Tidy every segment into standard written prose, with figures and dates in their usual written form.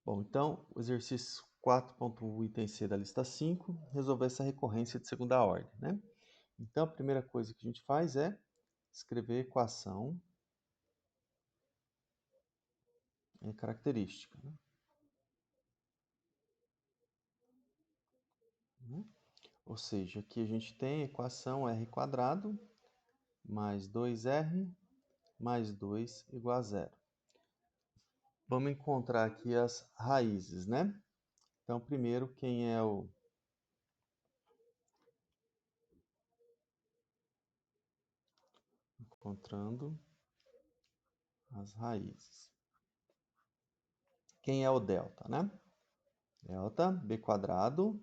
Bom, então, o exercício 4.1, item C da lista 5, resolver essa recorrência de segunda ordem, né? Então, a primeira coisa que a gente faz é escrever a equação característica, né? Ou seja, aqui a gente tem a equação r² mais 2r mais 2 igual a zero. Vamos encontrar aqui as raízes, né? Então, primeiro, quem é o... Encontrando as raízes. Quem é o delta, né? Delta b²,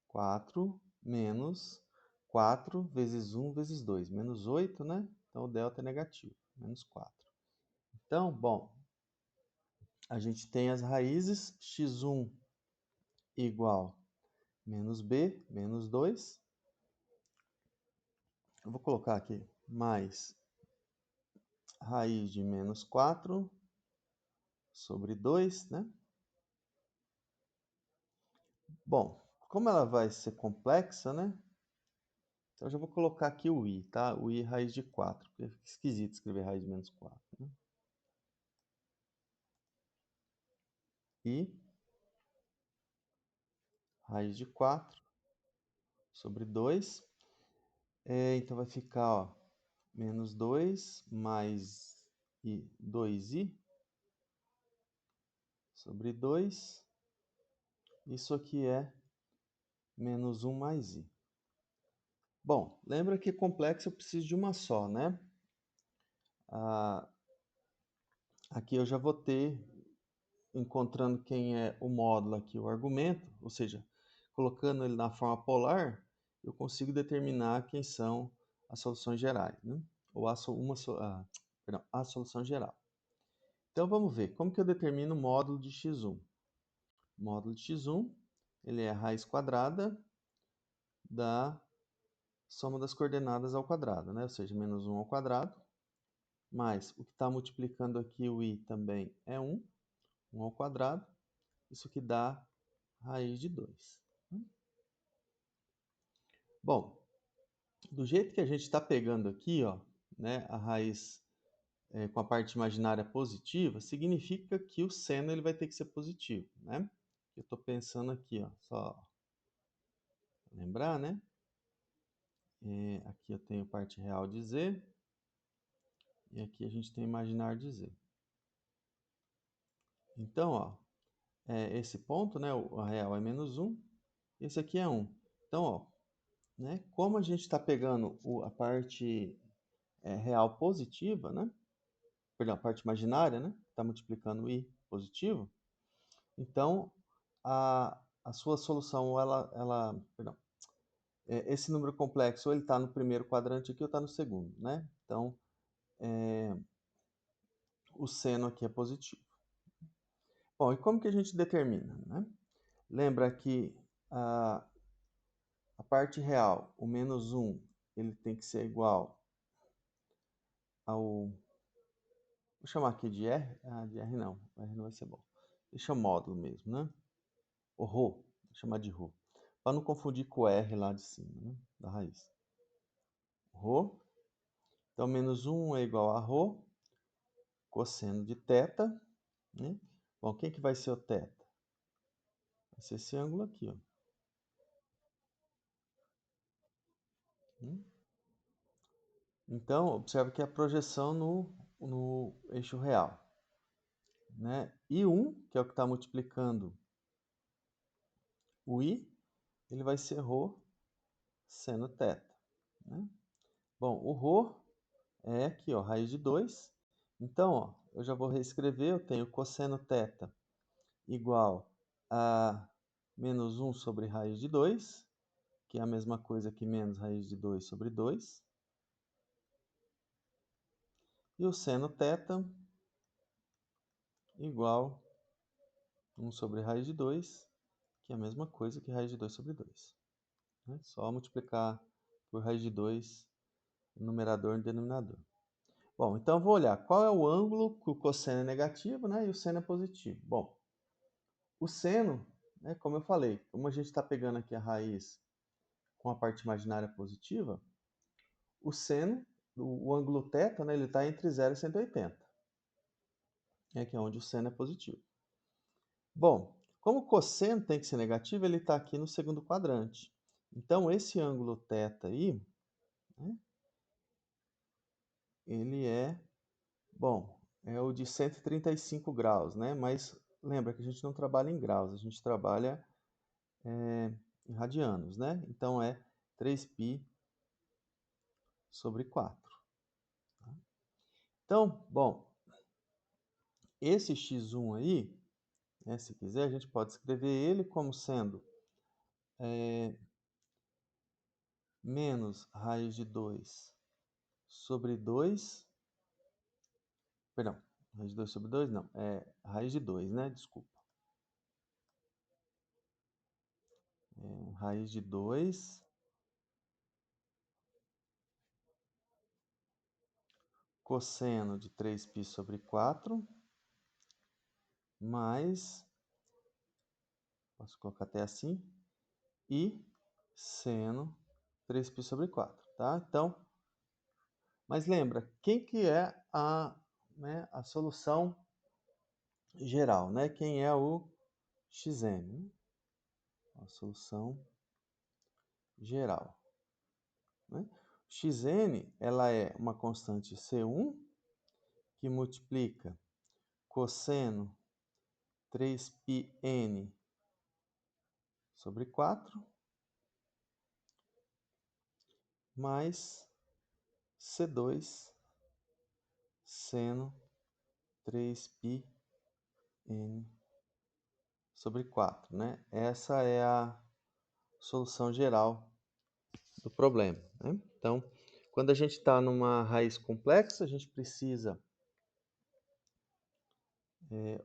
4 menos 4 vezes 1 vezes 2, menos 8, né? Então, o delta é negativo, menos 4. Então, bom, a gente tem as raízes, x1 igual menos b, menos 2. Eu vou colocar aqui mais raiz de menos 4 sobre 2, né? Bom, como ela vai ser complexa, né? Então, eu já vou colocar aqui o i, tá? O i raiz de 4, porque é esquisito escrever raiz de menos 4, né? I raiz de 4 sobre 2. Então, vai ficar, ó, menos 2 mais 2i sobre 2. Isso aqui é menos 1 mais i. Bom, lembra que complexo eu preciso de uma só, né? Aqui eu já vou ter, encontrando quem é o módulo aqui, o argumento, ou seja, colocando ele na forma polar, eu consigo determinar quem são as soluções gerais, né? Ou a solução geral. Então vamos ver, como que eu determino o módulo de x1? O módulo de x1, ele é a raiz quadrada da soma das coordenadas ao quadrado, né? Ou seja, menos 1 ao quadrado, mais o que está multiplicando aqui o i também é 1, 1 ao quadrado, isso que dá raiz de 2. Bom, do jeito que a gente está pegando aqui, ó, né, a raiz com a parte imaginária positiva, significa que o seno ele vai ter que ser positivo, né? Eu estou pensando aqui, ó, só lembrar, né? Aqui eu tenho parte real de z, e aqui a gente tem imaginário de z. Então, ó, esse ponto, né, o real é menos 1, esse aqui é 1. Então, ó, né, como a gente está pegando a parte real positiva, né? Perdão, a parte imaginária, né? Está multiplicando o i positivo. Então, a sua solução, perdão, esse número complexo, ou ele está no primeiro quadrante aqui, ou está no segundo, né? Então, o seno aqui é positivo. Bom, e como que a gente determina, né? Lembra que a parte real, o menos 1, ele tem que ser igual ao... Vou chamar aqui de R. De R não. R não vai ser bom. Deixa o módulo mesmo, né? O ρ. Vou chamar de ρ. Para não confundir com o R lá de cima, né? Da raiz. Ρ. Então, menos 1 é igual a ρ, cosseno de θ, né? Bom, quem que vai ser o θ? Vai ser esse ângulo aqui, ó. Então, observe que a projeção no eixo real, né? I1, que é o que está multiplicando o I, ele vai ser ρ seno θ, né? Bom, o ρ é aqui, ó, raiz de 2. Então, ó, eu já vou reescrever, eu tenho cosseno θ igual a menos 1 sobre raiz de 2, que é a mesma coisa que menos raiz de 2 sobre 2. E o seno θ igual 1 sobre raiz de 2, que é a mesma coisa que raiz de 2 sobre 2. Né? Só multiplicar por raiz de 2 no numerador e no denominador. Bom, então eu vou olhar qual é o ângulo que o cosseno é negativo, né, e o seno é positivo. Bom, O seno, né, como eu falei, como a gente está pegando aqui a raiz com a parte imaginária positiva, o seno, o ângulo θ, né, ele está entre 0 e 180, né, que é onde o seno é positivo. Bom, como o cosseno tem que ser negativo, ele está aqui no segundo quadrante. Então, esse ângulo θ aí, né, ele é, bom, é o de 135 graus, né? Mas lembra que a gente não trabalha em graus, a gente trabalha em radianos, né? Então, é 3π sobre 4. Então, bom, esse x1 aí, né, se quiser, a gente pode escrever ele como sendo menos raiz de 2 sobre 2. Perdão, raiz de 2 sobre 2 não, é raiz de 2, né? Desculpa. Raiz de 2 cosseno de 3π sobre 4 mais, posso colocar até assim, e seno 3π sobre 4, tá? Então, mas lembra, quem que é né, a solução geral, né? Quem é o xn? A solução geral, né? Xn, ela é uma constante C1 que multiplica cosseno 3πn sobre 4 mais C2 seno 3πn sobre 4, né? Essa é a solução geral do problema, né? Então, quando a gente está numa raiz complexa, a gente precisa...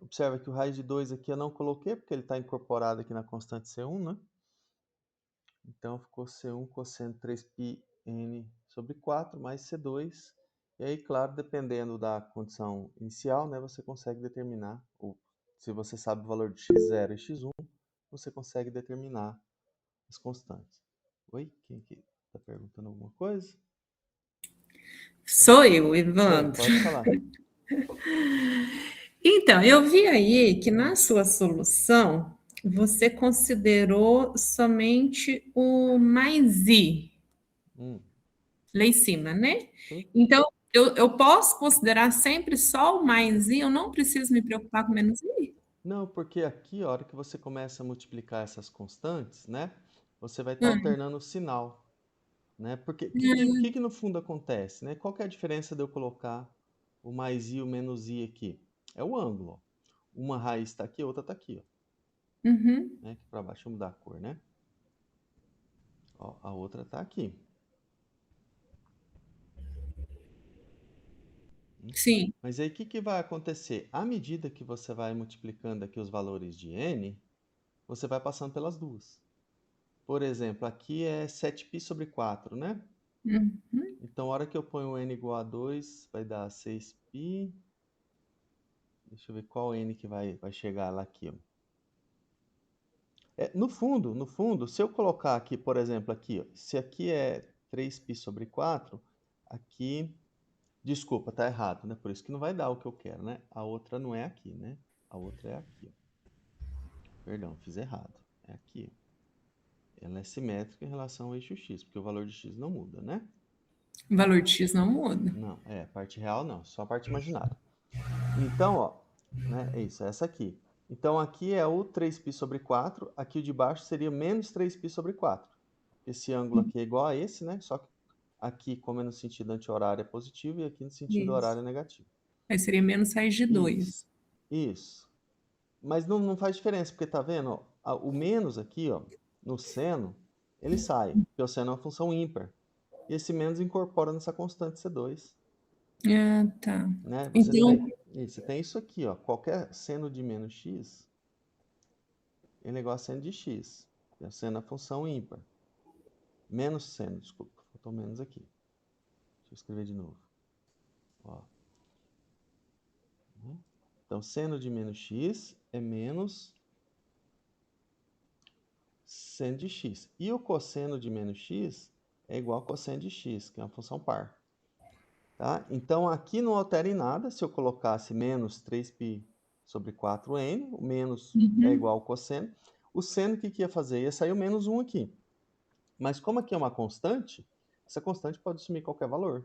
observa que o raiz de 2 aqui eu não coloquei, porque ele está incorporado aqui na constante C1, né? Então, ficou C1 cosseno 3πn sobre 4 mais C2. E aí, claro, dependendo da condição inicial, né, você consegue determinar, ou se você sabe o valor de x0 e x1, você consegue determinar as constantes. Oi? Quem que está perguntando alguma coisa? Sou eu, Oi, Evandro. pode falar. Então, eu vi aí que na sua solução você considerou somente o mais i Hum, lá em cima, né? sim. Então, eu posso considerar sempre só o mais i, eu não preciso me preocupar com menos i. Não, porque aqui, a hora que você começa a multiplicar essas constantes, né, você vai estar Hum, alternando o sinal, né? Porque o que no fundo acontece, né? Qual que é a diferença de eu colocar o mais i e o menos i aqui? É o ângulo, ó. Uma raiz está aqui, a outra está aqui, ó, uhum, né? Aqui para baixo, vou mudar a cor, né? Ó, a outra está aqui. Hum. sim. Mas aí o que vai acontecer? À medida que você vai multiplicando aqui os valores de n, você vai passando pelas duas. Por exemplo, aqui é 7π sobre 4, né? Uhum, Então, a hora que eu ponho n igual a 2, vai dar 6π. Deixa eu ver qual n que vai chegar lá aqui, ó. No fundo, se eu colocar aqui, por exemplo, aqui, ó, se aqui é 3π sobre 4, aqui, desculpa, tá errado, né? Por isso que não vai dar o que eu quero, né? A outra não é aqui, né? A outra é aqui, ó. Perdão, fiz errado. É aqui, ó. Ela é simétrica em relação ao eixo x, porque o valor de x não muda, né? o valor de x não muda. Não, a parte real não, só a parte imaginária. Então, ó, né, é isso, é essa aqui. Então, aqui é o 3π sobre 4, aqui o de baixo seria menos 3π sobre 4. Esse ângulo aqui é igual a esse, né? Só que aqui, como é no sentido anti-horário, é positivo, e aqui no sentido horário Isso. é negativo. Aí seria menos raiz de Isso, 2. isso. Mas não faz diferença, porque tá vendo? Ó, o menos aqui, ó, no seno, ele sai, porque o seno é uma função ímpar. E esse menos incorpora nessa constante C2. Ah, tá. Né? Então, Você tem isso aqui, ó. Qualquer seno de menos x, ele é igual a seno de x. E a seno é a função ímpar. Menos seno, desculpa. Faltou menos aqui. Deixa eu escrever de novo. Ó. Né? Então, seno de menos x é menos seno de x. E o cosseno de menos x é igual a cosseno de x, que é uma função par. Tá? Então, aqui não altera em nada. Se eu colocasse menos 3π sobre 4n, o menos é igual ao cosseno. O seno, o que ia fazer? Ia sair o menos 1 aqui. Mas como aqui é uma constante, essa constante pode assumir qualquer valor.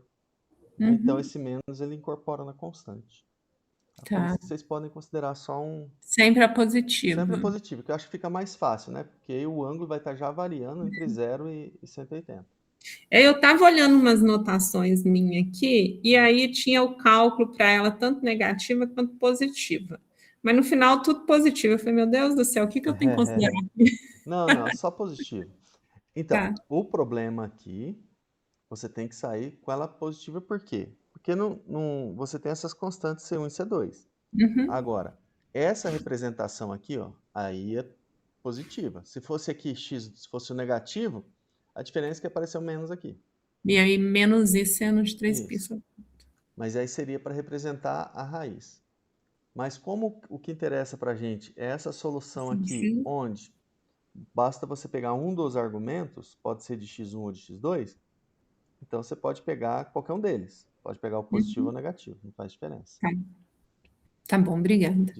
Né? Então, esse menos ele incorpora na constante. Tá? Por Tá. isso que vocês podem considerar só um... Sempre a Sempre é positiva. positivo, que eu acho que fica mais fácil, né? Porque aí o ângulo vai estar já variando entre 0 e 180. Eu estava olhando umas notações minhas aqui, e aí tinha o cálculo para ela, tanto negativa quanto positiva. Mas no final, tudo positivo. Eu falei, meu Deus do céu, o que eu tenho que considerar? Não, só positivo. Então, Tá. o problema aqui, você tem que sair com ela positiva, por quê? Porque você tem essas constantes C1 e C2. Agora, essa representação aqui, ó, aí é positiva. Se fosse aqui x, se fosse o negativo, a diferença é que apareceu menos aqui. E aí, menos I seno de 3π. Isso. Mas aí seria para representar a raiz. Mas como o que interessa para a gente é essa solução aqui, onde basta você pegar um dos argumentos, pode ser de x1 ou de x2, então você pode pegar qualquer um deles. Pode pegar o positivo ou o negativo, não faz diferença. Tá. Tá bom, obrigada.